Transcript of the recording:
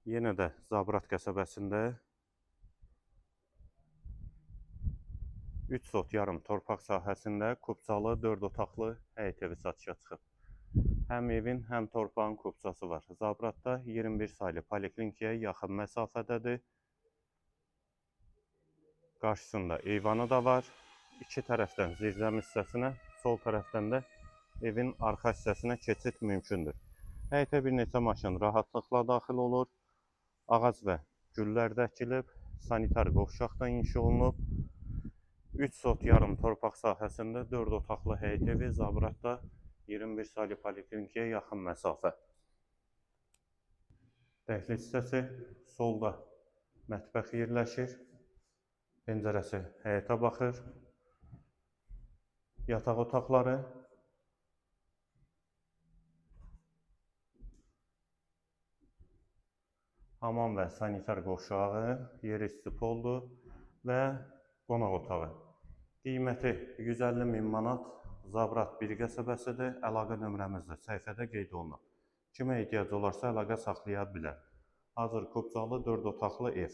Yenə də Zabrat qəsəbəsində 3 sot yarım torpaq sahəsində kubcalı 4 otaqlı həyət evi satışa çıxıb. Həm evin, həm torpağın kubcası var. Zabratda 21 saylı poliklinikaya yaxın məsafədədir. Qarşısında eyvanı da var. İki tərəfdən zirzəmi hissəsinə, sol tərəfdən də evin arxa hissəsinə keçid mümkündür. Həyətə bir neçə maşın rahatlıqla daxil olur. Ağac və güllər də əkilib, sanitar qovşaq da inşa olunub. 3 sot yarım torpaq sahəsində 4 otaqlı həyət evi Zabratda 21 saylı poliklinikaya yaxın məsafə. Dəhliz hissəsi solda mətbəx yerləşir. Pəncərəsi həyətə baxır. Yataq otaqları. Hamam və sanitar qovşağı, yeri isti poldur və qonaq otağı. Qiyməti 150.000 manat. Zabrat bir qəsəbəsidir. Əlaqə nömrəmiz də səhifədə qeyd olunub. Kimə ehtiyac olarsa əlaqə saxlaya bilər. Hazır kubcalı 4 otaqlı ev.